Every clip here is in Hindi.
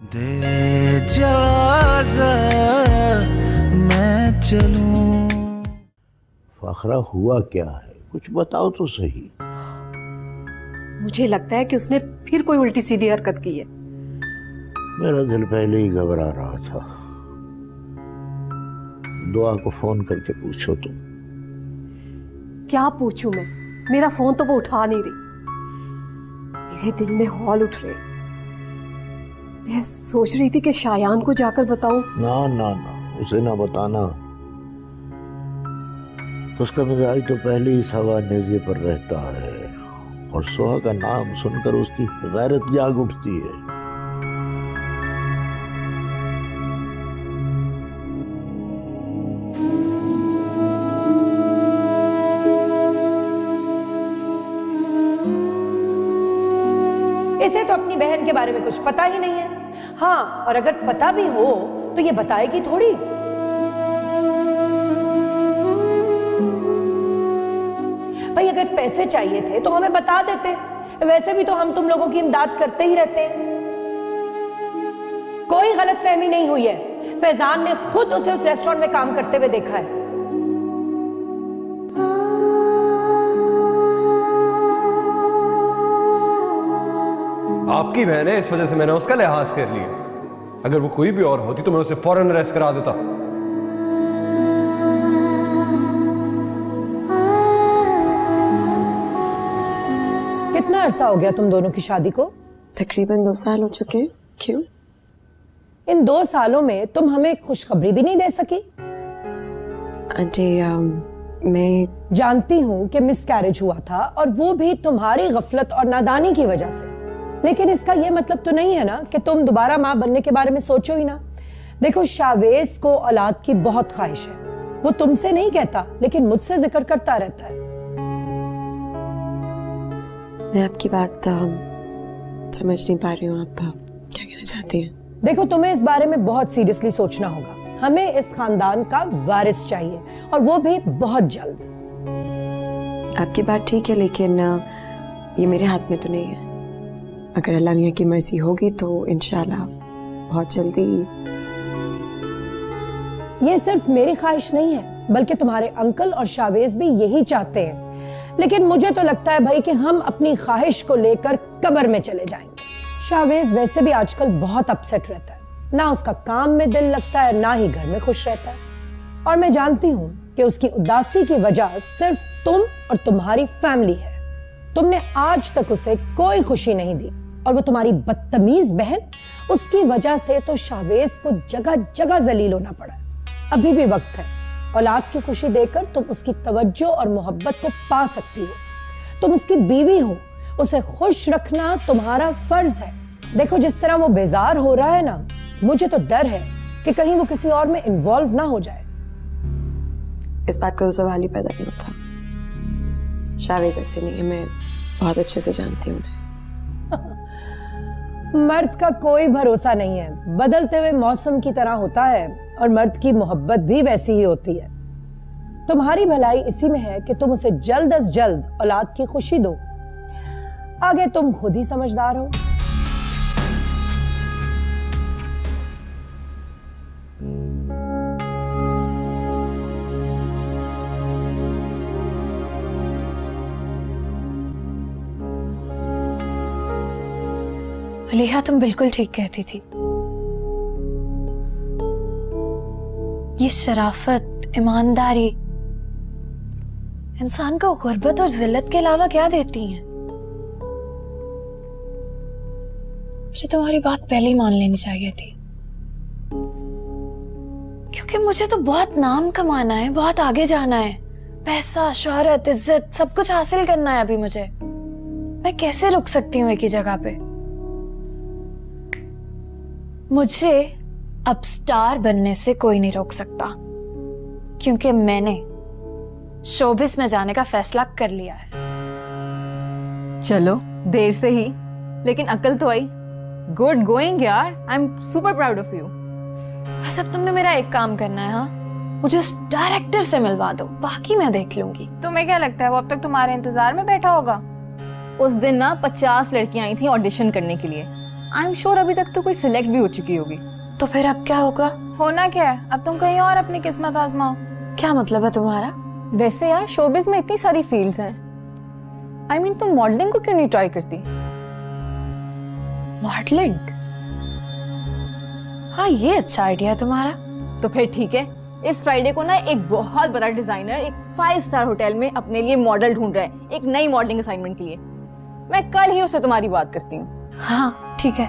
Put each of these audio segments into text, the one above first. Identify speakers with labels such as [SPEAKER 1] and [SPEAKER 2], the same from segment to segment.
[SPEAKER 1] दे इजाज़त मैं चलूं।
[SPEAKER 2] फखरा हुआ क्या है, कुछ बताओ तो सही।
[SPEAKER 3] मुझे लगता है कि उसने फिर कोई उल्टी सीधी हरकत की है।
[SPEAKER 2] मेरा दिल पहले ही घबरा रहा था। दुआ को फोन करके पूछो तुम।
[SPEAKER 3] क्या पूछूं मैं? मेरा फोन तो वो उठा नहीं रही। मेरे दिल में हौल उठ रहे। मैं सोच रही थी कि शायान को जाकर बताऊं।
[SPEAKER 2] ना ना ना, उसे ना बताना। उसका मिजाज तो पहले ही सवा नेज़े पर रहता है और सोहा का नाम सुनकर उसकी गैरत जाग उठती है।
[SPEAKER 4] इसे तो अपनी बहन के बारे में कुछ पता ही नहीं है। हाँ, और अगर पता भी हो तो ये बताएगी थोड़ी। भाई अगर पैसे चाहिए थे तो हमें बता देते। वैसे भी तो हम तुम लोगों की इमदाद करते ही रहते हैं। कोई गलतफहमी नहीं हुई है। फैजान ने खुद उसे उस रेस्टोरेंट में काम करते हुए देखा है।
[SPEAKER 5] आपकी बहन है, इस वजह से मैंने उसका लिहाज कर लिया। अगर वो कोई भी और होती तो मैं उसे फौरन अरेस्ट करा देता।
[SPEAKER 4] कितना अरसा हो गया तुम दोनों की शादी को?
[SPEAKER 3] तकरीबन 2 साल हो चुके हैं। क्यों?
[SPEAKER 4] इन 2 सालों में तुम हमें खुशखबरी भी नहीं दे सकी।
[SPEAKER 3] आंटी मैं
[SPEAKER 4] जानती हूं कि मिसकैरेज हुआ था और वो भी तुम्हारी गफलत और नादानी की वजह से। लेकिन इसका ये मतलब तो नहीं है ना कि तुम दोबारा माँ बनने के बारे में सोचो ही ना। देखो, शावेज को औलाद की बहुत ख्वाहिश है। वो तुमसे नहीं कहता लेकिन मुझसे जिक्र करता रहता है।
[SPEAKER 3] मैं आपकी बात समझ नहीं पा रही हूँ। आप क्या कहना चाहती हैं?
[SPEAKER 4] देखो, तुम्हें इस बारे में बहुत सीरियसली सोचना होगा। हमें इस खानदान का वारिस चाहिए और वो भी बहुत जल्द।
[SPEAKER 3] आपकी बात ठीक है, लेकिन ये मेरे हाथ में तो नहीं है। अगर अल्लाह मियां की मर्जी होगी तो इंशाल्लाह बहुत जल्दी।
[SPEAKER 4] ये सिर्फ मेरी ख्वाहिश नहीं है बल्कि तुम्हारे अंकल और शावेज भी यही चाहते हैं। लेकिन मुझे तो लगता है भाई कि हम अपनी ख्वाहिश को लेकर कब्र में चले जाएंगे। शावेज वैसे भी आजकल बहुत अपसेट रहता है। ना उसका काम में दिल लगता है, ना ही घर में खुश रहता है। और मैं जानती हूँ कि उसकी उदासी की वजह सिर्फ तुम और तुम्हारी फैमिली है। तुमने आज तक उसे कोई खुशी नहीं दी और वो तुम्हारी बदतमीज बहन, उसकी वजह से तो शावेज को जगह जगह जलील होना पड़ा। अभी भी वक्त है। औलाद की खुशी देकर तुम उसकी तवज्जो और मोहब्बत को पा सकती हो। तुम उसकी बीवी हो, उसे खुश रखना तुम्हारा फर्ज है। देखो, जिस तरह वो बेजार हो रहा है ना, मुझे तो डर है कि कहीं वो किसी और में इन्वॉल्व ना हो जाए।
[SPEAKER 3] इस बात का तो सवाल ही पैदा नहीं होता। शावेज ऐसे नहीं है, मैं बहुत अच्छे से जानती हूँ।
[SPEAKER 4] मर्द का कोई भरोसा नहीं है। बदलते हुए मौसम की तरह होता है और मर्द की मोहब्बत भी वैसी ही होती है। तुम्हारी भलाई इसी में है कि तुम उसे जल्द अज जल्द औलाद की खुशी दो। आगे तुम खुद ही समझदार हो।
[SPEAKER 6] मलिहा, तुम बिल्कुल ठीक कहती थी। ये शराफत, ईमानदारी इंसान को गुर्बत और जिल्लत के अलावा क्या देती हैं? मुझे तुम्हारी बात पहले ही मान लेनी चाहिए थी, क्योंकि मुझे तो बहुत नाम कमाना है, बहुत आगे जाना है। पैसा, शोहरत, इज्जत सब कुछ हासिल करना है अभी मुझे। मैं कैसे रुक सकती हूँ एक ही जगह पे? मुझे अब स्टार बनने से कोई नहीं रोक सकता, क्योंकि मैंने शोबिस में जाने का फैसला कर लिया है।
[SPEAKER 7] चलो, देर से ही लेकिन अकल तो आई। गुड गोइंग यार, I am super proud of you.
[SPEAKER 6] बस अब तुमने मेरा एक काम करना है। हाँ, मुझे उस डायरेक्टर से मिलवा दो, बाकी मैं देख लूंगी।
[SPEAKER 7] तुम्हें क्या लगता है वो अब तक तुम्हारे इंतजार में बैठा होगा? उस दिन ना 50 लड़कियां आई थी ऑडिशन करने के लिए, आई एम श्योर अभी तक तो कोई सिलेक्ट भी हो चुकी होगी।
[SPEAKER 6] तो फिर अब क्या होगा?
[SPEAKER 8] होना क्या है, अब तुम कहीं और अपनी किस्मत आजमाओ।
[SPEAKER 6] क्या मतलब है तुम्हारा?
[SPEAKER 7] वैसे यार शोबिज में इतनी सारी फील्ड्स हैं। आई मीन तुम मॉडलिंग को क्यों नहीं ट्राई करती?
[SPEAKER 6] मॉडलिंग? हाँ ये अच्छा आइडिया है तुम्हारा।
[SPEAKER 7] तो फिर ठीक है, इस फ्राइडे को ना एक बहुत बड़ा डिजाइनर एक 5 स्टार होटल में अपने लिए मॉडल ढूंढ रहा है एक नई मॉडलिंग असाइनमेंट के लिए। मैं कल ही उससे तुम्हारी बात करती हूँ।
[SPEAKER 6] हाँ ठीक है।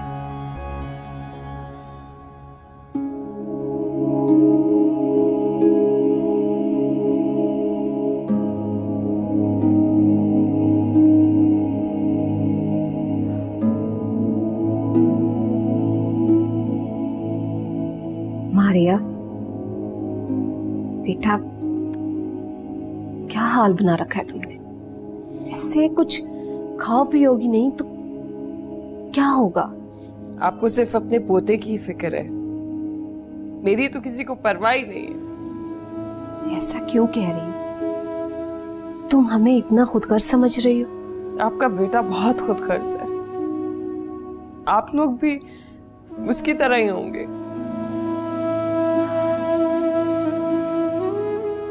[SPEAKER 3] मारिया बेटा, क्या हाल बना रखा है तुमने? ऐसे कुछ खाओ पियोगी नहीं तो क्या होगा?
[SPEAKER 9] आपको सिर्फ अपने पोते की फिक्र है, मेरी तो किसी को परवाह ही नहीं है।
[SPEAKER 3] ऐसा क्यों कह रही हो? तुम हमें इतना खुदगर्ज समझ रही हो?
[SPEAKER 9] आपका बेटा बहुत खुदगर्ज है, आप लोग भी उसकी तरह ही होंगे।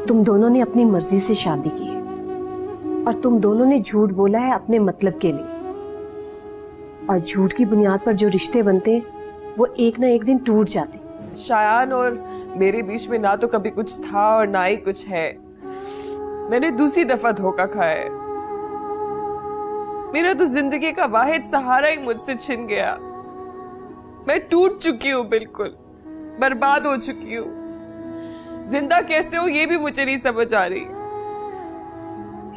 [SPEAKER 3] तुम दोनों ने अपनी मर्जी से शादी की है और तुम दोनों ने झूठ बोला है अपने मतलब के लिए, और झूठ की बुनियाद पर जो रिश्ते बनते हैं वो एक ना एक दिन टूट जाते हैं।
[SPEAKER 9] शायान और मेरे बीच में ना तो कभी कुछ था और ना ही कुछ है। मैंने दूसरी दफा धोखा खाया है। मेरा तो जिंदगी का वाहिद सहारा ही मुझसे छिन गया। मैं टूट चुकी हूँ, बिल्कुल बर्बाद हो चुकी हूँ। जिंदा कैसे हो ये भी मुझे नहीं समझ आ रही।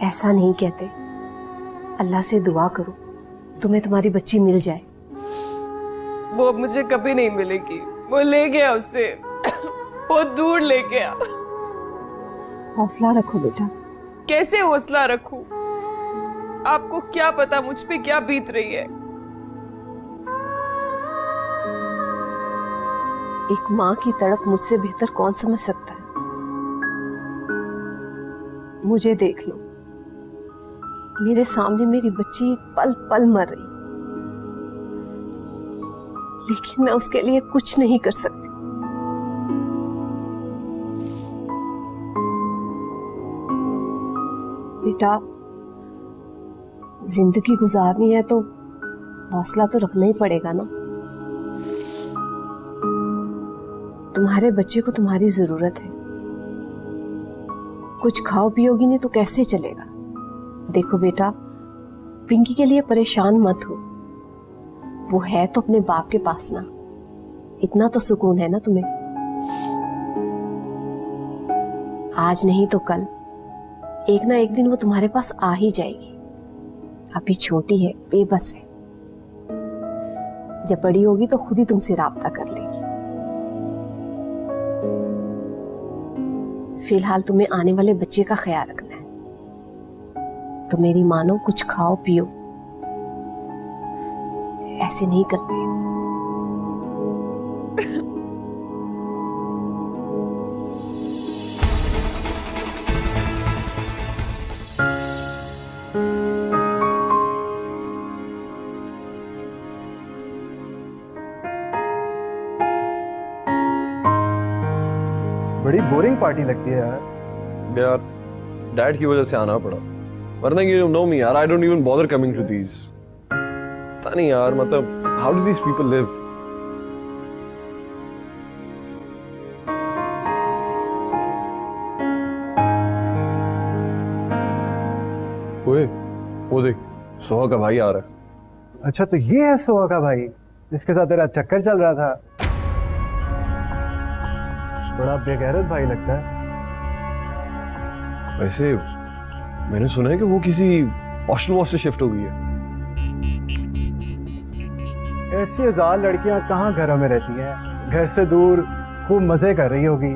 [SPEAKER 3] ऐसा नहीं कहते, अल्लाह से दुआ करो तुम्हें तुम्हारी बच्ची मिल जाए।
[SPEAKER 9] वो अब मुझे कभी नहीं मिलेगी, वो ले गया उसे बहुत दूर ले गया।
[SPEAKER 3] हौसला रखो बेटा।
[SPEAKER 9] कैसे हौसला रखूं? आपको क्या पता मुझ पे क्या बीत रही है।
[SPEAKER 3] एक माँ की तड़प मुझसे बेहतर कौन समझ सकता है? मुझे देख लो, मेरे सामने मेरी बच्ची पल पल मर रही, लेकिन मैं उसके लिए कुछ नहीं कर सकती। बेटा, जिंदगी गुजारनी है तो हौसला तो रखना ही पड़ेगा ना। तुम्हारे बच्चे को तुम्हारी जरूरत है। कुछ खाओ पियोगी नहीं तो कैसे चलेगा? देखो बेटा, पिंकी के लिए परेशान मत हो, वो है तो अपने बाप के पास ना। इतना तो सुकून है ना तुम्हें। आज नहीं तो कल एक ना एक दिन वो तुम्हारे पास आ ही जाएगी। अभी छोटी है, बेबस है, जब बड़ी होगी तो खुद ही तुमसे राब्ता कर लेगी। फिलहाल तुम्हें आने वाले बच्चे का ख्याल रखना है, तो मेरी मानो कुछ खाओ पियो। ऐसे नहीं करते।
[SPEAKER 5] बड़ी बोरिंग पार्टी लगती है यार। डैड की वजह से आना पड़ा, वरना यू नो मी यार, I don't even bother coming to these. पता नहीं यार, मतलब how do these people live? ओए, वो देख, सोहा का भाई आ रहा है।
[SPEAKER 10] अच्छा, तो ये है सोहा का भाई जिसके साथ तेरा चक्कर चल रहा था? बड़ा बेगैरत भाई लगता है।
[SPEAKER 5] वैसे मैंने सुना है कि वो किसी हॉस्टल से शिफ्ट हो गई है।
[SPEAKER 10] ऐसी अजाल लड़कियां कहाँ घरों में रहती हैं? घर से दूर खूब मजे कर रही होगी।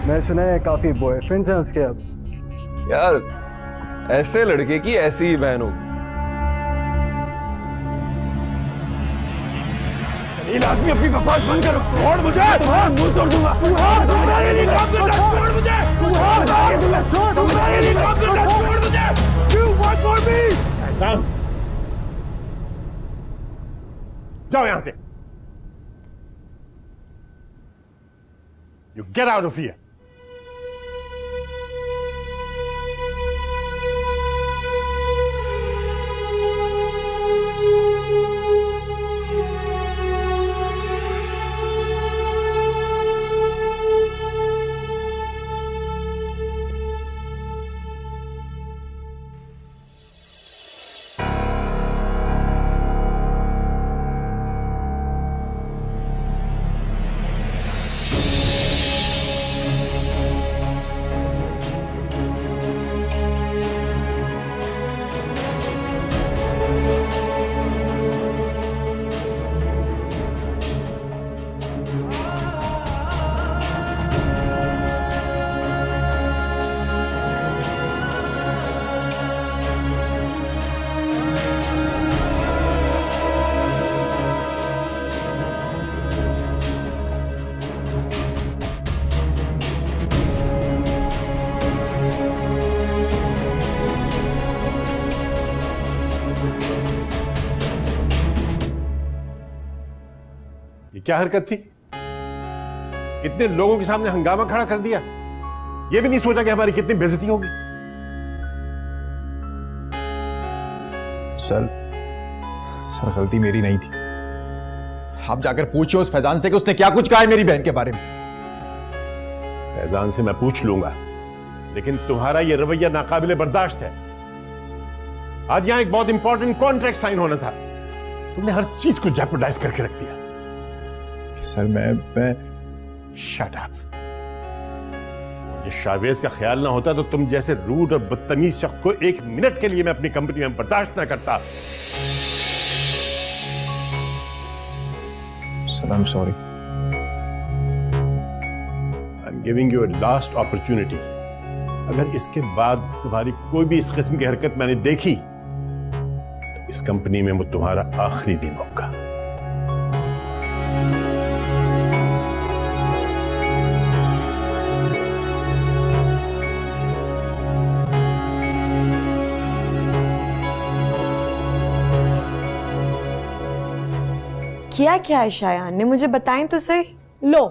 [SPEAKER 10] मैं सुना है काफी बॉयफ्रेंड्स हैं उसके अब।
[SPEAKER 5] यार ऐसे लड़के की ऐसी ही बहन होगी। आदमी अपनी बकवास बंद करो, छोड़ मुझे, तुम्हारा मुंह तोड़ दूंगा। तुम्हारे लिए काम करना, छोड़ मुझे, तुम्हारे लिए काम करना, छोड़ मुझे। You work for me। जाओ यहाँ से।
[SPEAKER 11] You get out of here. ये क्या हरकत थी? कितने लोगों के सामने हंगामा खड़ा कर दिया। ये भी नहीं सोचा कि हमारी कितनी बेइज्जती होगी।
[SPEAKER 12] सर गलती मेरी नहीं थी। आप जाकर पूछिए उस फैजान से कि उसने क्या कुछ कहा है मेरी बहन के बारे में।
[SPEAKER 11] फैजान से मैं पूछ लूंगा, लेकिन तुम्हारा ये रवैया नाकाबिले बर्दाश्त है। आज यहां एक बहुत इंपॉर्टेंट कॉन्ट्रैक्ट साइन होना था, तुमने हर चीज को जेपरडाइज करके रख दिया।
[SPEAKER 12] सर मैं
[SPEAKER 11] शट अप। ये शावेज का ख्याल ना होता तो तुम जैसे रूड और बदतमीज शख्स को एक मिनट के लिए मैं अपनी कंपनी में बर्दाश्त ना करता।
[SPEAKER 12] Sir I am sorry.
[SPEAKER 11] I am giving you a last opportunity. अगर इसके बाद तुम्हारी कोई भी इस किस्म की हरकत मैंने देखी तो इस कंपनी में वो तुम्हारा आखिरी दिन होगा।
[SPEAKER 6] किया क्या है शायान ने, मुझे बताएं तो सही।
[SPEAKER 4] लो,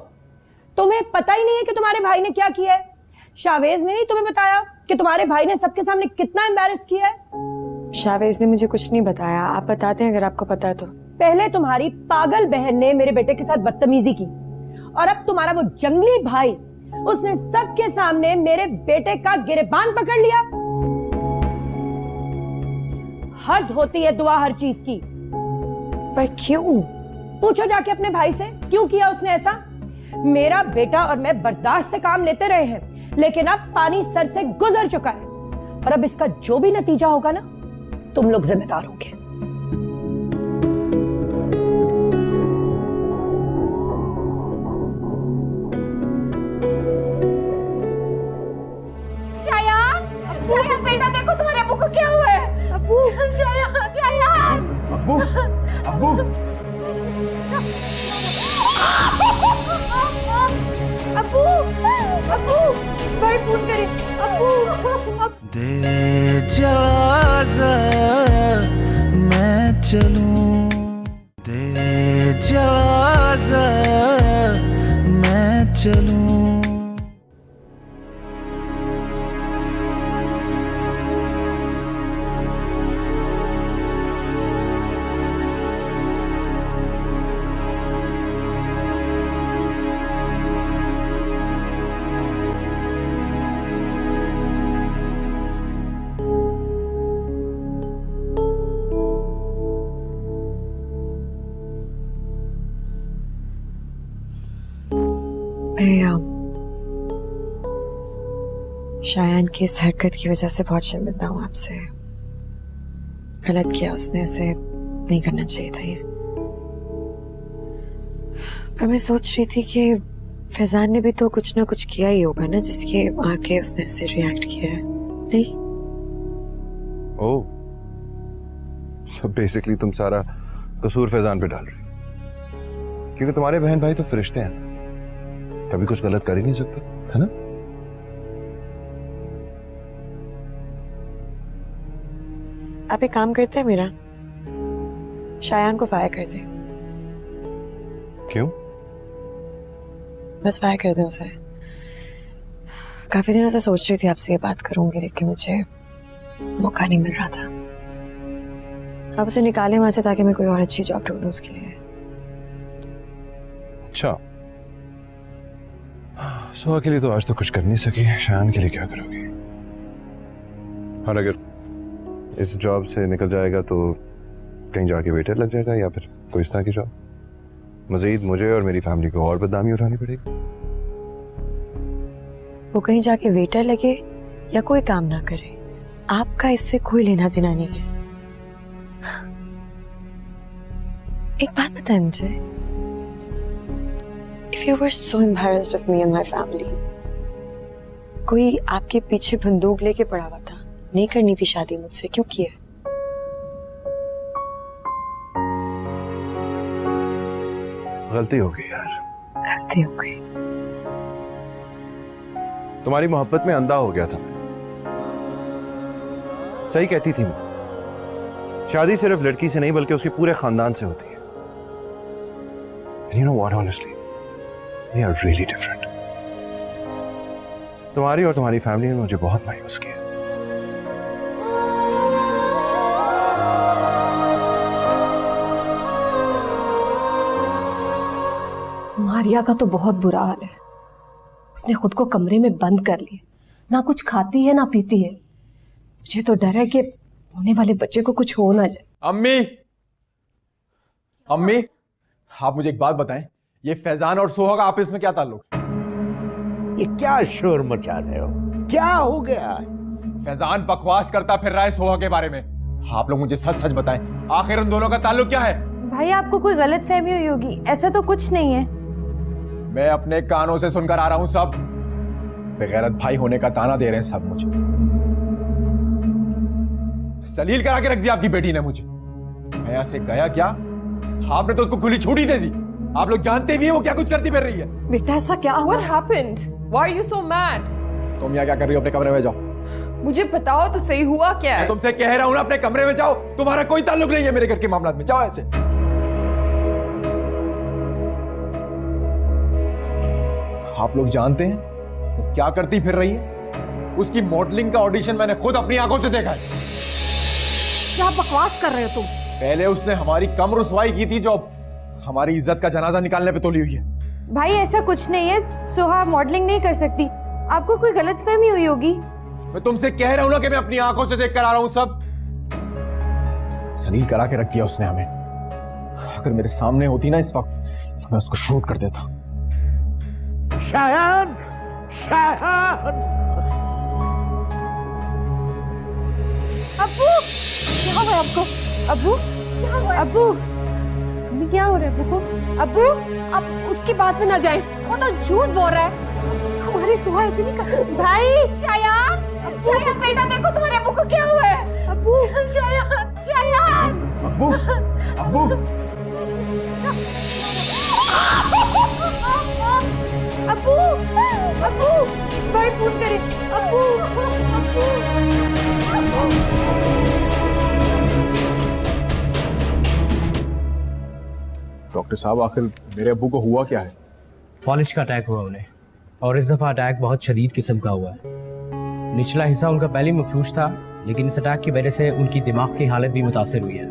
[SPEAKER 4] तुम्हें पता ही नहीं है कि तुम्हारे भाई ने क्या किया है? शावेज ने नहीं तुम्हें बताया कि तुम्हारे भाई ने सबके सामने कितना एम्बैरेस किया है?
[SPEAKER 6] शावेज ने मुझे कुछ नहीं बताया, आप बताते हैं अगर आपको पता है तो।
[SPEAKER 4] पहले तुम्हारी पागल बहन ने मेरे बेटे के साथ बदतमीजी की और अब तुम्हारा वो जंगली भाई, उसने सबके सामने मेरे बेटे का गिरेबान पकड़ लिया। हद होती है दुआ हर चीज की।
[SPEAKER 6] पर क्यों?
[SPEAKER 4] पूछो जाके अपने भाई से, क्यों किया उसने ऐसा? मेरा बेटा और मैं बर्दाश्त से काम लेते रहे हैं, लेकिन अब पानी सर से गुजर चुका है और अब इसका जो भी नतीजा होगा ना, तुम लोग जिम्मेदार होंगे।
[SPEAKER 7] शायान, शायान बेटा देखो तुम्हारे अब्बू को क्या हुआ है। अब्बू, शायान, शायान।
[SPEAKER 12] अब्बू, अब्बू।
[SPEAKER 7] अब्बू, अब्बू, भाई फोन करे। अब्बू,
[SPEAKER 1] दे इजाज़त मैं चलूं, दे इजाज़त मैं चलूं।
[SPEAKER 6] शायान की इस हरकत की वजह से बहुत शर्मिंदा हूँ आपसे। गलत किया उसने, ऐसे नहीं करना चाहिए था ये। पर मैं सोच रही थी कि फैजान ने भी तो कुछ ना कुछ किया ही होगा ना, जिसके आके उसने ऐसे रिएक्ट किया है। नहीं?
[SPEAKER 5] ओह, so बेसिकली तुम सारा कसूर फैजान पे डाल रही, क्योंकि तुम्हारे बहन भाई तो फरिश्ते हैं, कभी कुछ गलत कर ही नहीं सकते, है ना?
[SPEAKER 6] आप एक काम करते हैं, मेरा शायान को फायर कर दे।
[SPEAKER 5] क्यों?
[SPEAKER 6] बस फायर कर दें उसे। काफी दिनों से सोच रही थी आपसे ये बात करूंगी, लेकिन मुझे मौका नहीं मिल रहा था। आप उसे निकालें वहां से ताकि मैं कोई और अच्छी जॉब ढूंढूं उसके लिए।
[SPEAKER 5] अच्छा, सुहा के लिए तो आज तो कुछ कर नहीं सकी, शान के लिए क्या करोगी? और अगर इस जॉब से निकल जाएगा तो कहीं जाके वेटर लग जाएगा या फिर कोई इस तरह की जॉब। मजीद मुझे और मेरी फैमिली को और बदनामी उठानी पड़ेगी।
[SPEAKER 6] वो कहीं जाके वेटर लगे या कोई काम ना करे, आपका इससे कोई लेना देना नहीं है। एक बात बताएं मुझे, If you were so embarrassed of me and my family, कोई आपके पीछे बंदूक लेके पड़ा हुआ था, नहीं करनी थी शादी मुझसे, क्यों की है?
[SPEAKER 5] गलती हो गई यार,
[SPEAKER 6] गलती हो गई।
[SPEAKER 5] तुम्हारी मोहब्बत में अंधा हो गया था। सही कहती थी मैं, शादी सिर्फ लड़की से नहीं बल्कि उसके पूरे खानदान से होती है। And you know what, honestly, we are really different. तुम्हारी और तुम्हारी फैमिली ने मुझे बहुत मायूस किया।
[SPEAKER 3] मारिया का तो बहुत बुरा हाल है। उसने खुद को कमरे में बंद कर लिया, ना कुछ खाती है ना पीती है। मुझे तो डर है कि होने वाले बच्चे को कुछ हो ना जाए।
[SPEAKER 12] अम्मी, अम्मी, आप मुझे एक बात बताएं, ये फैजान और सोहा का आपस में क्या ताल्लुक है?
[SPEAKER 2] ये क्या शोर मचा रहे हो? क्या हो गया?
[SPEAKER 12] फैजान बकवास करता फिर रहा है सोहा के बारे में। आप लोग मुझे सच सच बताएं, आखिर उन दोनों का ताल्लुक क्या है?
[SPEAKER 13] भाई आपको कोई गलत फहमी हुई होगी, ऐसा तो कुछ नहीं है।
[SPEAKER 12] मैं अपने कानों से सुनकर आ रहा हूं सब। बेगैरत भाई होने का ताना दे रहे हैं सब मुझे। सलील करा के रख दिया आपकी बेटी ने मुझे। मैं यहां से गया क्या, आपने तो उसको खुली छुट्टी दे दी। आप लोग जानते भी हैं वो क्या कुछ करती फिर रही है।
[SPEAKER 3] बेटा ऐसा क्या हुआ?
[SPEAKER 9] What happened? Why are you so mad?
[SPEAKER 12] तुम यहाँ क्या कर रही हो? अपने कमरे में जाओ।
[SPEAKER 9] मुझे बताओ तो सही हुआ क्या है?
[SPEAKER 12] मैं तुमसे कह रहा हूं ना, अपने कमरे में जाओ। तुम्हारा कोई ताल्लुक नहीं है मेरे घर के मामलात में। जाओ ऐसे। आप लोग जानते हैं वो क्या करती फिर रही है? उसकी मॉडलिंग का ऑडिशन मैंने खुद अपनी आंखों से देखा है।
[SPEAKER 3] क्या बकवास कर रहे हो तुम?
[SPEAKER 12] पहले उसने हमारी कम रुसवाई की थी जो हमारी इज्जत का जनाजा निकालने पे तोली हुई है।
[SPEAKER 13] भाई ऐसा कुछ नहीं है, सोहा मॉडलिंग नहीं कर सकती। आपको कोई गलतफहमी हुई होगी।
[SPEAKER 12] मैं तुमसे कह रहा हूं ना कि मैं अपनी आंखों से देख कर आ रहा हूं सब। सलील करा के रख दिया उसने हमें। अगर मेरे सामने होती ना इस वक्त तो मैं उसको शूट कर देता।
[SPEAKER 2] शायान, शायान।
[SPEAKER 13] अब्बू, क्या हुआ आपको? अब्बू, क्या हुआ? अब्बू, अम्मी क्या हो रहा है अब्बू को? अब्बू,
[SPEAKER 3] अब उसकी बात में ना जाए, वो तो झूठ बोल रहा है। हमारी सुहा ऐसे नहीं कर सकती।
[SPEAKER 13] भाई,
[SPEAKER 3] शायान, शायान बेटा देखो तुम्हारे अब्बू को क्या हुआ है।
[SPEAKER 13] अब्बू,
[SPEAKER 3] शायान, शायान।
[SPEAKER 12] अब्बू, अब्बू,
[SPEAKER 13] अब्बू, अब्बू, भाई फोन करे। अब्बू,
[SPEAKER 12] डॉक्टर साहब आखिर मेरे अब्बू को हुआ क्या है?
[SPEAKER 14] फॉलिश का अटैक हुआ उन्हें, और इस दफा अटैक बहुत शदीद किस्म का हुआ है। निचला हिस्सा उनका पहले मफलूज था, लेकिन इस अटैक की वजह से उनकी दिमाग की हालत भी मुतासिर हुई है।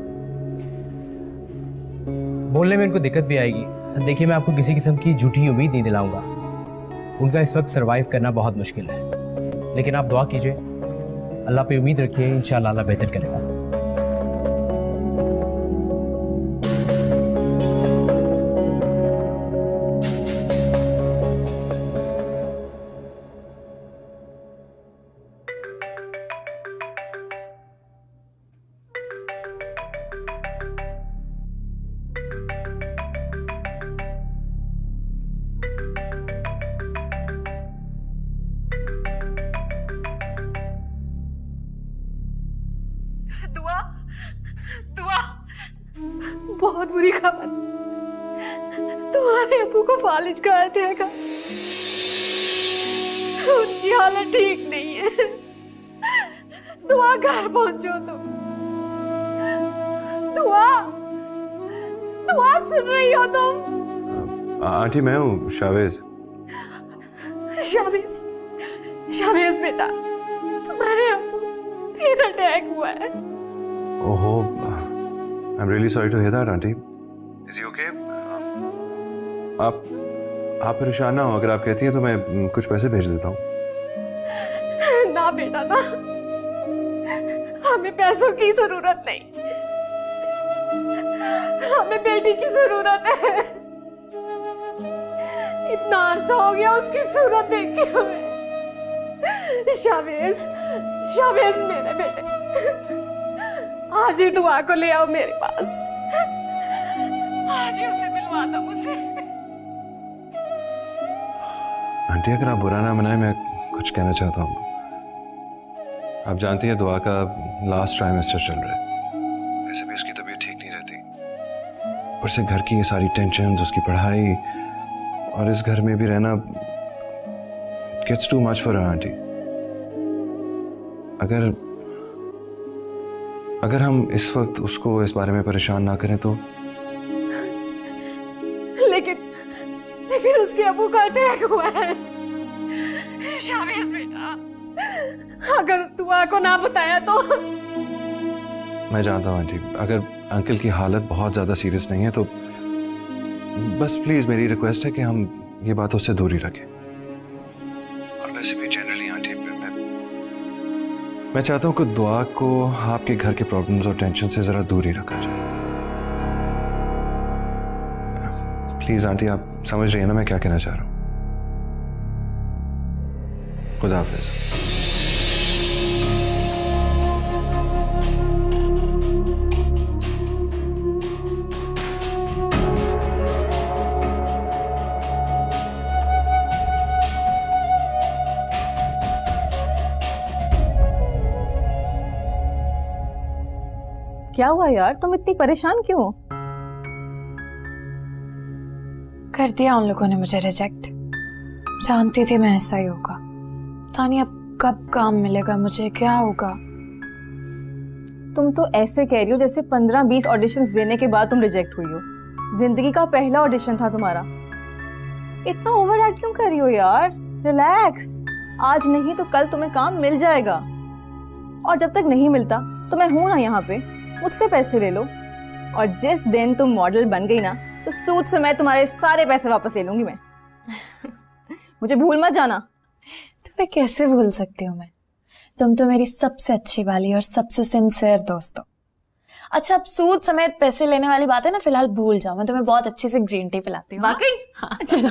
[SPEAKER 14] बोलने में उनको दिक्कत भी आएगी। देखिए, मैं आपको किसी किस्म की झूठी उम्मीद नहीं दिलाऊंगा। उनका इस वक्त सरवाइव करना बहुत मुश्किल है, लेकिन आप दुआ कीजिए, अल्लाह पे उम्मीद रखिए, इंशाअल्लाह अल्लाह बेहतर करेगा।
[SPEAKER 3] दुआ, दुआ, बहुत बुरी खबर। तुम्हारे अब्बू को फालिज का अटैक है। उनकी हालत ठीक नहीं है। दुआ घर पहुंचो तुम। दुआ, दुआ सुन रही हो तुम?
[SPEAKER 5] आंटी मैं हूँ शावेज।
[SPEAKER 3] शावेज, शावेज बेटा, तुम्हारे अब्बू फिर अटैक हुआ है।
[SPEAKER 5] ओहो, I am really sorry to hear that aunty. Is he okay? आप परेशान ना हो, अगर आप कहती हैं तो मैं कुछ पैसे भेज देता हूँ।
[SPEAKER 3] ना बेटा ना, हमें पैसों की जरूरत नहीं, हमें बेटी की जरूरत है। इतना अरसा हो गया उसकी सूरत देख के हमें। शावेज, शावेज मेरे बेटे, आज ही दुआ को ले आओ मेरे पास, आज ही उसे मिलवा दो मुझसे।
[SPEAKER 5] आंटी अगर आप बुरा ना मनाए, मैं कुछ कहना चाहता हूँ। आप जानती हैं दुआ का लास्ट ट्राइमेस्टर चल रहा है, वैसे भी उसकी तबीयत ठीक नहीं रहती, ऊपर से घर की ये सारी टेंशन, उसकी पढ़ाई और इस घर में भी रहना, it gets too much for her aunty. अगर हम इस वक्त उसको इस बारे में परेशान ना करें तो।
[SPEAKER 3] लेकिन उसके अबू का अटैक हुआ है। शावेज बेटा, अगर दुआ को ना बताया तो।
[SPEAKER 5] मैं जानता हूँ आंटी, अगर अंकल की हालत बहुत ज्यादा सीरियस नहीं है तो बस प्लीज मेरी रिक्वेस्ट है कि हम ये बात उससे दूर ही रखें। और वैसे भी जनरली आंटी, मैं चाहता हूँ कि दुआ को आपके घर के प्रॉब्लम्स और टेंशन से जरा दूर ही रखा जाए। प्लीज आंटी, आप समझ रही है ना मैं क्या कहना चाह रहा हूँ। खुदा हाफिज।
[SPEAKER 7] क्या हुआ यार, तुम इतनी परेशान क्यों हो?
[SPEAKER 8] कर दिया उन लोगों ने मुझे रिजेक्ट। जानती थी मैं ऐसा ही होगा। पता नहीं अब कब काम मिलेगा मुझे, क्या होगा।
[SPEAKER 7] तुम तो ऐसे कह रही हो जैसे 15-20 ऑडिशंस देने के बाद तुम रिजेक्ट हुई हो। जिंदगी का पहला ऑडिशन था तुम्हारा। इतना ओवर एक्ट क्यों कर रही हो यार? रिलैक्स, आज नहीं तो कल तुम्हें काम मिल जाएगा। और जब तक नहीं मिलता तो मैं हूं ना यहाँ पे, मुझसे पैसे ले लो। और जिस दिन तुम मॉडल बन गई ना, तो सूद से मैं तुम्हारे सारे पैसे वापस ले लूंगी मैं। मुझे भूल मत जाना।
[SPEAKER 8] तुम्हें कैसे भूल सकती हूँ मैं? तुम तो मेरी सबसे अच्छी वाली और सबसे सिंसियर दोस्त हो। अच्छा, अब सूद समेत पैसे लेने वाली बात है ना, फिलहाल भूल जाओ। मैं तुम्हें बहुत अच्छी से ग्रीन टी पिलाती हूँ।
[SPEAKER 7] वाकई?
[SPEAKER 8] हाँ, चलो।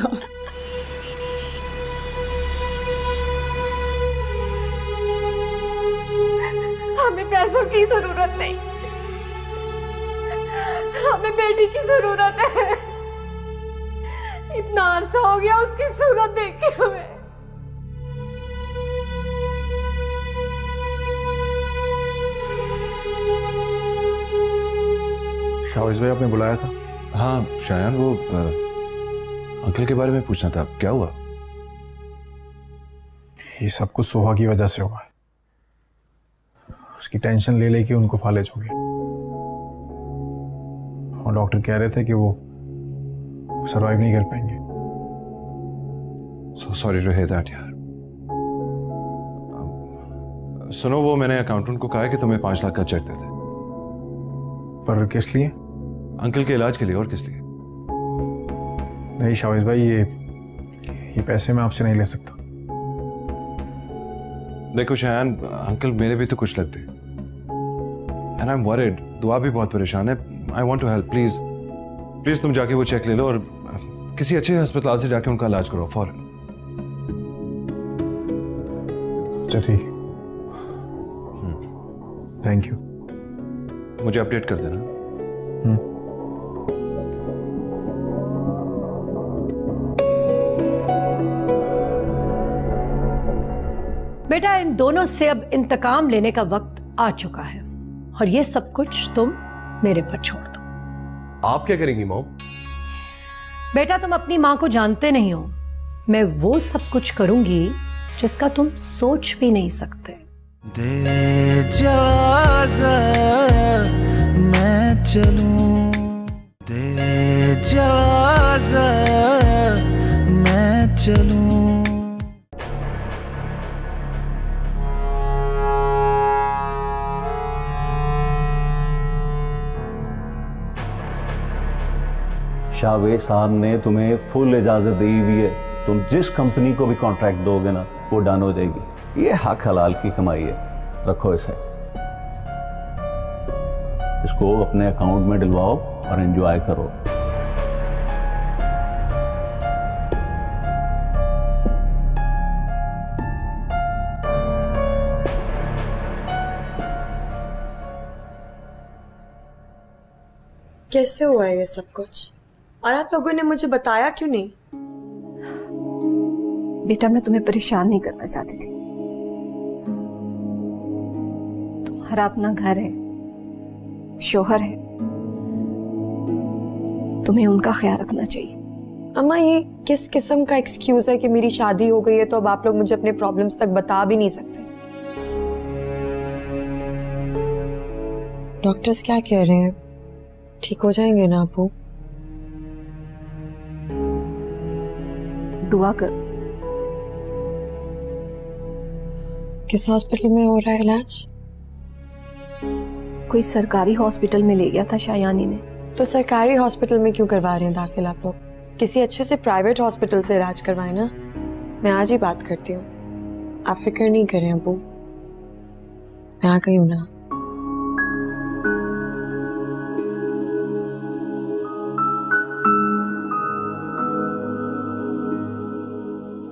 [SPEAKER 3] हमें पैसों की जरूरत नहीं, हमें बेटी की जरूरत है। इतना अरसा हो गया उसकी सूरत देख के हमें।
[SPEAKER 12] शावेज भाई, आपने बुलाया था?
[SPEAKER 5] हाँ शायान, वो अंकल के बारे में पूछना था, क्या हुआ?
[SPEAKER 12] ये सब कुछ सोहा की वजह से हुआ। उसकी टेंशन ले लेके उनको फालिज हो गया, और डॉक्टर कह रहे थे कि वो सरवाइव नहीं कर पाएंगे।
[SPEAKER 5] So sorry to hear that यार। सुनो, वो मैंने अकाउंटेंट को कहा है कि तुम्हें 5 लाख का चेक दे दे।
[SPEAKER 12] पर किस लिए?
[SPEAKER 5] अंकल के इलाज के लिए, और किस लिए?
[SPEAKER 12] नहीं शावेज भाई, ये पैसे मैं आपसे नहीं ले सकता।
[SPEAKER 5] देखो शायान, अंकल मेरे भी तो कुछ लगते एंड आई एम वरीड। दुआ भी बहुत परेशान है। I want to help. Please please तुम जाके वो चेक ले लो और किसी अच्छे अस्पताल से जाके उनका इलाज करो फौरन।
[SPEAKER 12] अच्छा ठीक, थैंक यू।
[SPEAKER 5] मुझे अपडेट कर देना।
[SPEAKER 4] बेटा, इन दोनों से अब इंतकाम लेने का वक्त आ चुका है, और ये सब कुछ तुम मेरे पर छोड़ दो।
[SPEAKER 15] आप क्या करेंगी मॉम?
[SPEAKER 4] बेटा, तुम अपनी मां को जानते नहीं हो। मैं वो सब कुछ करूंगी जिसका तुम सोच भी नहीं सकते।
[SPEAKER 1] दे इजाज़त मैं चलूं, दे इजाज़त मैं चलूं।
[SPEAKER 16] शाहवेज साहब ने तुम्हें फुल इजाजत दी हुई है, तुम जिस कंपनी को भी कॉन्ट्रैक्ट दोगे ना वो डन हो जाएगी। ये हक हलाल की कमाई है, रखो इसे, इसको अपने अकाउंट में डलवाओ और एंजॉय करो।
[SPEAKER 6] कैसे हुआ है ये सब कुछ, और आप लोगों ने मुझे बताया क्यों नहीं?
[SPEAKER 3] बेटा मैं तुम्हें परेशान नहीं करना चाहती थी। तुम्हारा अपना घर है, शोहर है, तुम्हें उनका ख्याल रखना चाहिए।
[SPEAKER 6] अम्मा ये किस किस्म का एक्सक्यूज है कि मेरी शादी हो गई है तो अब आप लोग मुझे अपने प्रॉब्लम्स तक बता भी नहीं सकते? डॉक्टर्स क्या कह रहे हैं, ठीक हो जाएंगे ना आप?
[SPEAKER 3] दुआ कर।
[SPEAKER 6] किस हॉस्पिटल में हो रहा है इलाज?
[SPEAKER 3] कोई सरकारी हॉस्पिटल में ले गया था शायानी ने।
[SPEAKER 6] तो सरकारी हॉस्पिटल में क्यों करवा रहे हैं दाखिल आप लोग? किसी अच्छे से प्राइवेट हॉस्पिटल से इलाज करवाए ना। मैं आज ही बात करती हूँ, आप फिक्र नहीं करें अबू, मैं आ गई हूँ ना।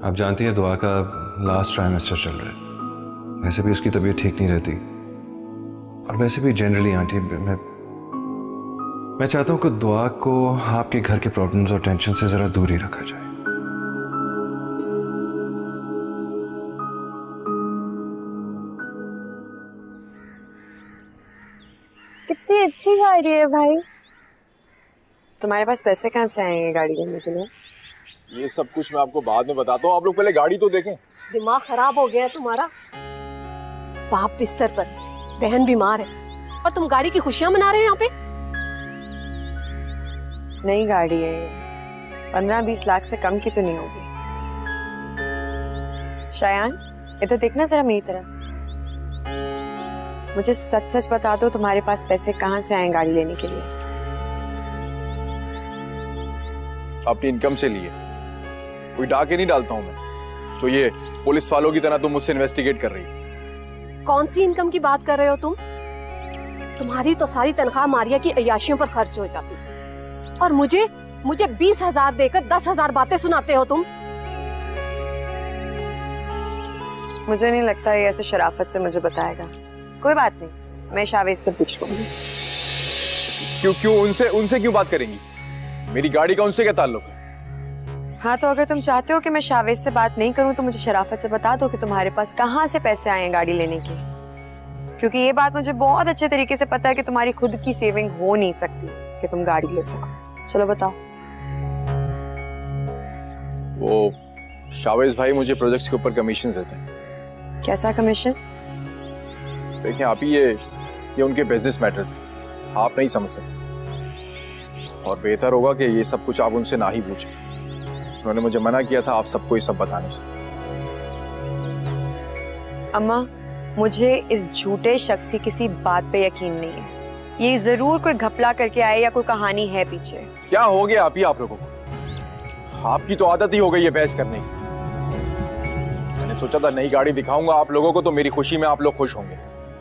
[SPEAKER 5] आप जानती हैं दुआ का लास्ट ट्राइमेस्टर चल रहा है, वैसे भी उसकी तबीयत ठीक नहीं रहती, और वैसे भी जनरली आंटी मैं चाहता हूं कि दुआ को आपके घर के प्रॉब्लम्स और टेंशन से जरा दूर ही रखा जाए।
[SPEAKER 6] कितनी अच्छी गाड़ी है भाई। तुम्हारे पास पैसे कहाँ से आएंगे गाड़ी लेने के लिए?
[SPEAKER 12] ये सब कुछ मैं आपको बाद में बताता हूँ, आप लोग पहले गाड़ी तो देखें।
[SPEAKER 3] दिमाग खराब हो गया है तुम्हारा। बाप बिस्तर पर, बहन बीमार है, और तुम गाड़ी की खुशियां मना रहे हो यहाँ पे।
[SPEAKER 6] नई गाड़ी है, 15-20 लाख से कम की तो नहीं होगी। शायान इधर देखना जरा मेरी तरफ, मुझे सच सच बता दो तुम्हारे पास पैसे कहाँ से आए गाड़ी लेने के लिए?
[SPEAKER 12] अपनी इनकम से लिए, कोई डाके नहीं डालता हूं मैं, जो ये पुलिस वालों की तरह तुम मुझसे इन्वेस्टिगेट कर रही हो।
[SPEAKER 3] कौन सी इनकम की बात कर रहे हो तुम? तुम्हारी तो सारी तनख्वाह मारिया की अय्याशियों पर खर्च हो जाती है, और मुझे 20,000 देकर 10,000 बातें सुनाते हो तुम।
[SPEAKER 6] मुझे नहीं लगता ये ऐसे शराफत से मुझे बताएगा। कोई बात नहीं, मैं शावेज से पूछ लूंगी।
[SPEAKER 12] क्यों उनसे क्यों बात करेंगी? मेरी गाड़ी का उनसे क्या ताल्लुक है?
[SPEAKER 6] हाँ तो अगर तुम चाहते हो कि मैं शावेज से बात नहीं करूं तो मुझे शराफत से बता दो कि तुम्हारे पास कहाँ से पैसे आए हैं गाड़ी लेने के, क्योंकि ये बात मुझे बहुत अच्छे तरीके से पता है कि तुम्हारी खुद की सेविंग हो नहीं सकती कि तुम गाड़ी ले सको। चलो बताओ।
[SPEAKER 12] वो शावेज भाई मुझे प्रोजेक्ट्स के ऊपर कमीशन देते हैं।
[SPEAKER 6] कैसा कमीशन?
[SPEAKER 12] देखिए आप ही ये उनके बिजनेस मैटर्स आप नहीं समझ सकते, और बेहतर होगा कि ये सब कुछ आप उनसे ना ही पूछें। उन्होंने मुझे मना किया था आप सबको ये सब बताने से।
[SPEAKER 6] अम्मा मुझे इस झूठे शख्स की किसी बात पे यकीन नहीं है, ये जरूर कोई घपला करके आए या कोई कहानी है पीछे।
[SPEAKER 12] क्या हो गया आप लोगों को? आपकी तो आदत ही हो गई है बहस करने की। मैंने सोचा था नई गाड़ी दिखाऊंगा आप लोगों को तो मेरी खुशी में आप लोग खुश होंगे,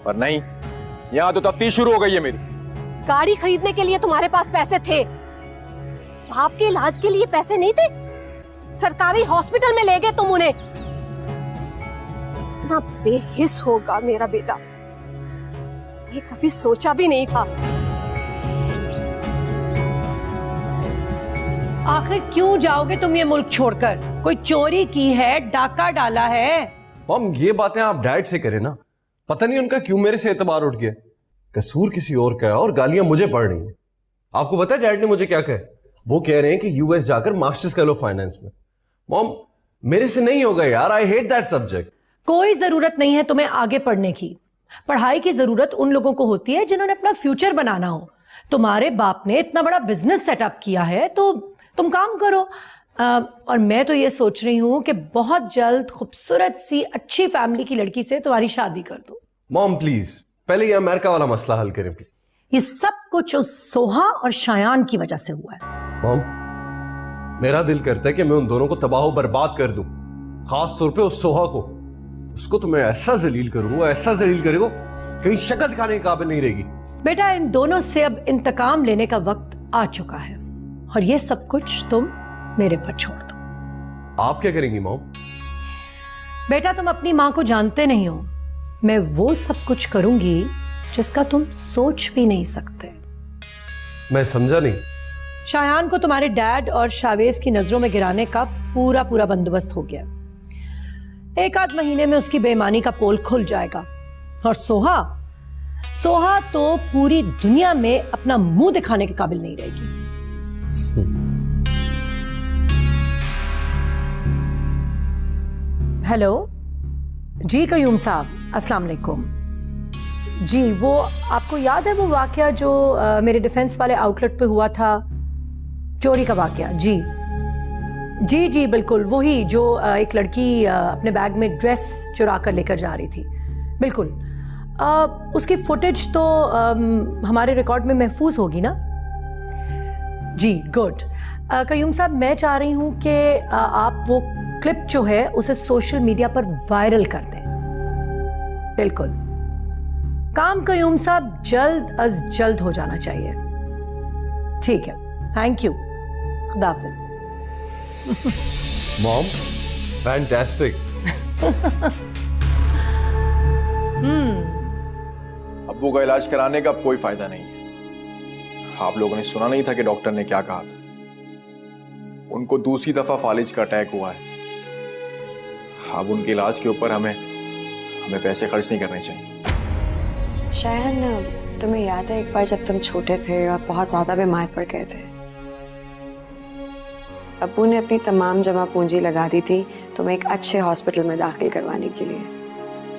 [SPEAKER 12] पर नहीं, यहाँ तो तफ्तीश शुरू हो गई है मेरी।
[SPEAKER 3] गाड़ी खरीदने के लिए तुम्हारे पास पैसे थे, बाप के इलाज के लिए पैसे नहीं थे? सरकारी हॉस्पिटल में ले गए तुम उन्हें। इतना बेहिस होगा मेरा बेटा, ये कभी सोचा भी नहीं था।
[SPEAKER 4] आखिर क्यों जाओगे तुम ये मुल्क छोड़कर? कोई चोरी की है, डाका डाला है?
[SPEAKER 15] मॉम ये बातें आप डैड से करें ना, पता नहीं उनका क्यों मेरे से एतबार उठ गया। कसूर किसी और का है और गालियां मुझे पड़ रही हैं। आपको पता है डैड ने मुझे क्या कहा? वो कह रहे हैं कि यूएस जाकर मास्टर्स कर लो फाइनेंस में। मॉम मेरे से नहीं होगा यार, आई हेट दैट सब्जेक्ट।
[SPEAKER 4] कोई जरूरत नहीं है तुम्हें आगे पढ़ने की। पढ़ाई की जरूरत उन लोगों को होती है जिन्होंने अपना फ्यूचर बनाना हो। तुम्हारे बाप ने इतना बड़ा बिजनेस सेटअप किया है तो तुम काम करो। और मैं तो ये सोच रही हूं कि बहुत जल्द खूबसूरत सी अच्छी फैमिली की लड़की से तुम्हारी शादी कर दो।
[SPEAKER 15] मॉम प्लीज पहले ये अमेरिका वाला मसला हल करें।
[SPEAKER 4] ये सब कुछ उस सोहा और शायान की वजह से हुआ है।
[SPEAKER 15] मॉम, मेरा दिल करता है कि मैं उन दोनों को तबाह बर्बाद कर दूं, खास तौर पे उस सोहा को। उसको तो मैं ऐसा जलील करूंगा, ऐसा जलील करेगा, कहीं शक्ल दिखाने के काबिल नहीं रहेगी।
[SPEAKER 4] बेटा, इन दोनों से अब इंतकाम लेने का वक्त आ चुका है और ये सब कुछ तुम मेरे पर छोड़ दो।
[SPEAKER 15] आप क्या करेंगी मॉम?
[SPEAKER 4] बेटा, तुम अपनी मां को जानते नहीं हो। मैं वो सब कुछ करूंगी जिसका तुम सोच भी नहीं सकते।
[SPEAKER 15] मैं समझा नहीं।
[SPEAKER 4] शायान को तुम्हारे डैड और शावेज की नजरों में गिराने का पूरा पूरा बंदोबस्त हो गया। एक आध महीने में उसकी बेईमानी का पोल खुल जाएगा और सोहा तो पूरी दुनिया में अपना मुंह दिखाने के काबिल नहीं रहेगी। हेलो जी कयूम साहब, अस्सलाम वालेकुम। जी, वो आपको याद है वो वाकया जो मेरे डिफेंस वाले आउटलेट पे हुआ था, चोरी का वाकया? जी जी जी बिल्कुल, वही जो एक लड़की अपने बैग में ड्रेस चुरा कर लेकर जा रही थी। बिल्कुल, उसकी फुटेज तो हमारे रिकॉर्ड में महफूज होगी ना? जी गुड। कयूम साहब, मैं चाह रही हूं कि आप वो क्लिप जो है उसे सोशल मीडिया पर वायरल कर दें। बिल्कुल, काम कयूम साहब जल्द अज जल्द हो जाना चाहिए। ठीक है, थैंक यू, खुदा हाफिज।
[SPEAKER 15] Mom, fantastic.
[SPEAKER 12] अब्बू का इलाज कराने का कोई फायदा नहीं है। आप लोगों ने सुना नहीं था कि डॉक्टर ने क्या कहा था? उनको दूसरी दफा फालिज का अटैक हुआ है। अब उनके इलाज के ऊपर हमें पैसे खर्च नहीं करने चाहिए।
[SPEAKER 6] शायद तुम्हें याद है एक बार जब तुम छोटे थे और बहुत ज्यादा बीमार पड़ गए थे, अब्बू ने अपनी तमाम जमा पूंजी लगा दी थी तुम्हें एक अच्छे हॉस्पिटल में दाखिल करवाने के लिए,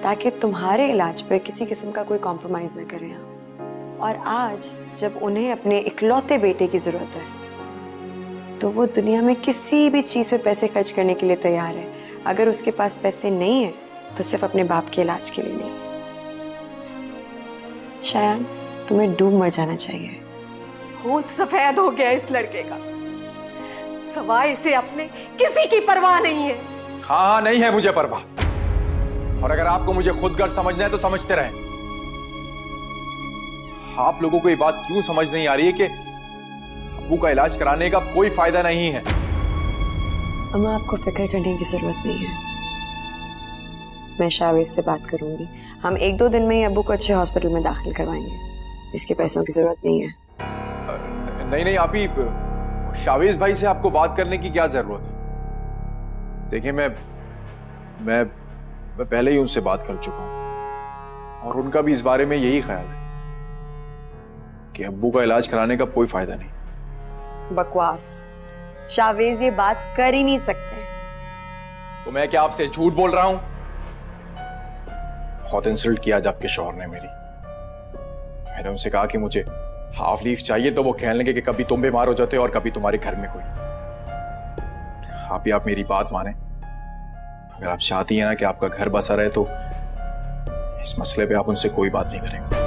[SPEAKER 6] ताकि तुम्हारे इलाज पर किसी किस्म का कोई कॉम्प्रोमाइज न करें हम। और आज जब उन्हें अपने इकलौते बेटे की जरूरत है तो वो दुनिया में किसी भी चीज पे पैसे खर्च करने के लिए तैयार है। अगर उसके पास पैसे नहीं है तो सिर्फ अपने बाप के इलाज के लिए नहीं। शायद तुम्हें डूब मर जाना चाहिए।
[SPEAKER 3] खून सफेद हो गया इस लड़के का, सवाए इसे अपने किसी की परवाह नहीं है।
[SPEAKER 12] हाँ, नहीं है मुझे परवाह। और अगर आपको मुझे खुदगर्ज समझना है तो समझते रहें। आप लोगों को ये बात क्यों समझ नहीं आ रही है कि अब्बू का इलाज कराने का कोई फायदा नहीं है?
[SPEAKER 6] अम्मा, आपको फिक्र करने की जरूरत नहीं है। मैं शावेज से बात करूंगी। हम 1-2 दिन में ही अब्बू को अच्छे हॉस्पिटल में दाखिल करवाएंगे। इसके पैसों की जरूरत नहीं है।
[SPEAKER 12] नहीं, आप ही शावेज भाई से आपको बात करने की क्या जरूरत है? देखिए, मैं पहले ही उनसे बात कर चुका हूं और उनका भी इस बारे में यही ख्याल है कि अब्बू का इलाज कराने का कोई फायदा नहीं।
[SPEAKER 6] बकवास, शावेज ये बात कर ही नहीं सकते।
[SPEAKER 12] तो मैं क्या आपसे झूठ बोल रहा हूं? बहुत इंसल्ट किया आज आपके शौहर ने मेरी। मैंने उनसे कहा कि मुझे हाफ लीव चाहिए तो वो कहने लगे कि कभी तुम बीमार हो जाते हो और कभी तुम्हारे घर में कोई। आप मेरी बात माने। अगर आप चाहती हैं ना कि आपका घर बसा रहे तो इस मसले पे आप उनसे कोई बात नहीं करेंगे।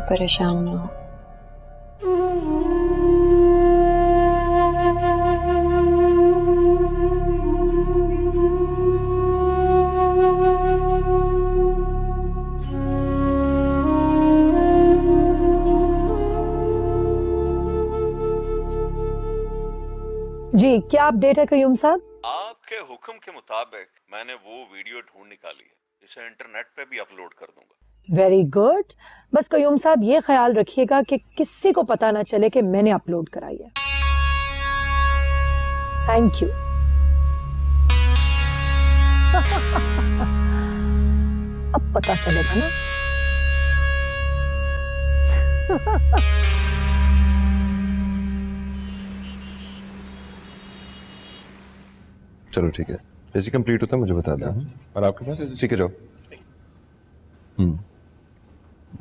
[SPEAKER 6] परेशान ना हो।
[SPEAKER 4] जी, क्या अपडेट है कयूम साहब?
[SPEAKER 16] आपके हुक्म के मुताबिक मैंने वो वीडियो ढूंढ निकाली है, इसे इंटरनेट पे भी अपलोड कर दूंगा।
[SPEAKER 4] Very good. बस कयूम साहब ये ख्याल रखिएगा कि किसी को पता ना चले कि मैंने अपलोड कराई है। Thank you. अब पता चलेगा ना।
[SPEAKER 5] चलो ठीक है, जैसे कंप्लीट होता है मुझे बता दें। और आपके पास? ठीक है, जाओ।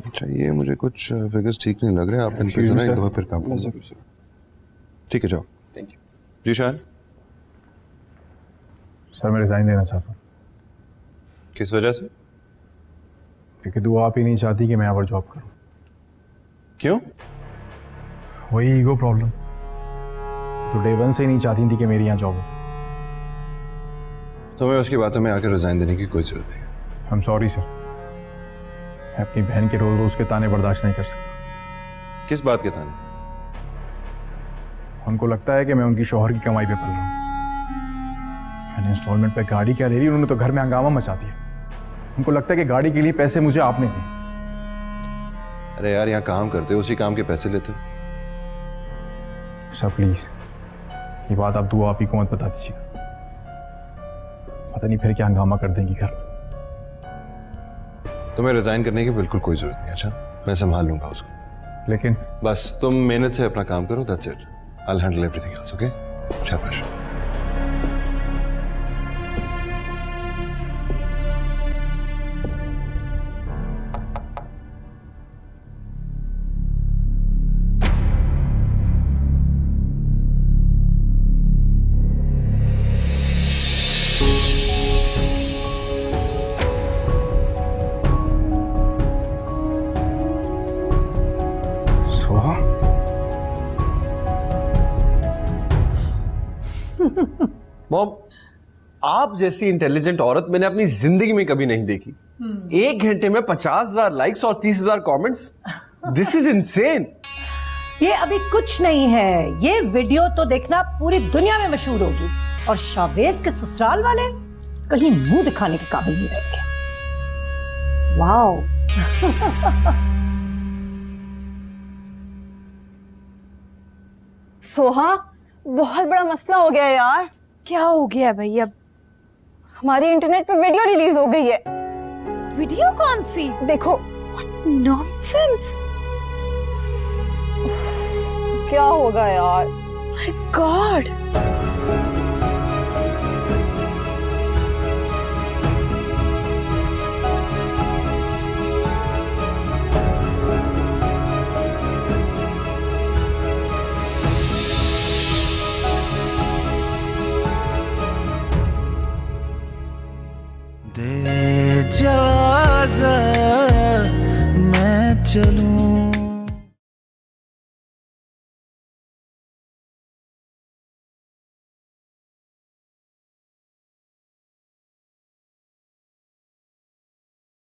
[SPEAKER 5] अच्छा, ये मुझे कुछ फिगर्स ठीक नहीं लग रहे हैं। आप इन पे जरा एक दफा फिर काम करो। ठीक है, जाओ।
[SPEAKER 12] Thank you.
[SPEAKER 5] जी शायद
[SPEAKER 10] सर मैं रिजाइन देना चाहता हूँ।
[SPEAKER 5] किस वजह से?
[SPEAKER 10] क्योंकि दुआ आप ही नहीं चाहती कि मैं यहाँ पर जॉब करूँ।
[SPEAKER 5] क्यों?
[SPEAKER 10] वही ईगो प्रॉब्लम। तो डे वन से ही नहीं चाहती थी कि मेरी यहाँ जॉब हो।
[SPEAKER 5] तुम्हें उसकी बातों में आकर रिजाइन देने की कोई जरूरत नहीं।
[SPEAKER 10] आई एम सॉरी सर, मैं अपनी बहन के रोज रोज के ताने बर्दाश्त नहीं कर सकता।
[SPEAKER 5] किस बात के ताने?
[SPEAKER 10] उनको लगता है कि मैं उनकी शौहर की कमाई पे पल रहा हूँ। मैंने इंस्टॉलमेंट पे गाड़ी क्या ले ली, उन्होंने तो घर में हंगामा मचा दिया। उनको लगता है कि गाड़ी के लिए पैसे मुझे आपने दिए।
[SPEAKER 5] अरे यार, यहाँ काम करते हो, उसी काम के पैसे लेते हो।
[SPEAKER 10] सर प्लीज ये बात आप दुआ आप ही को मत बता दीजिएगा, पता नहीं फिर क्या हंगामा कर देंगी घर में।
[SPEAKER 5] तुम्हें रिजाइन करने की बिल्कुल कोई जरूरत नहीं। अच्छा, मैं संभाल लूंगा उसको।
[SPEAKER 10] लेकिन
[SPEAKER 5] बस तुम मेहनत से अपना काम करो, that's it. I will handle everything else, okay? शाबाश।
[SPEAKER 15] मॉम, आप जैसी इंटेलिजेंट औरत मैंने अपनी जिंदगी में कभी नहीं देखी। 1 घंटे में 50,000 लाइक्स और 30,000 कमेंट्स। This is insane.
[SPEAKER 4] ये अभी कुछ नहीं है, ये वीडियो तो देखना पूरी दुनिया में मशहूर होगी और शावेज के ससुराल वाले कहीं मुंह दिखाने के काबिल नहीं रहेंगे। वाओ।
[SPEAKER 7] सोहा, बहुत बड़ा मसला हो गया यार।
[SPEAKER 8] क्या हो गया भाई? अब
[SPEAKER 7] हमारी इंटरनेट पे वीडियो रिलीज हो गई है।
[SPEAKER 8] वीडियो कौन सी?
[SPEAKER 7] देखो।
[SPEAKER 8] नॉनसेंस।
[SPEAKER 7] क्या होगा यार?
[SPEAKER 8] My God.
[SPEAKER 1] दे इजाज़त मैं चलूं।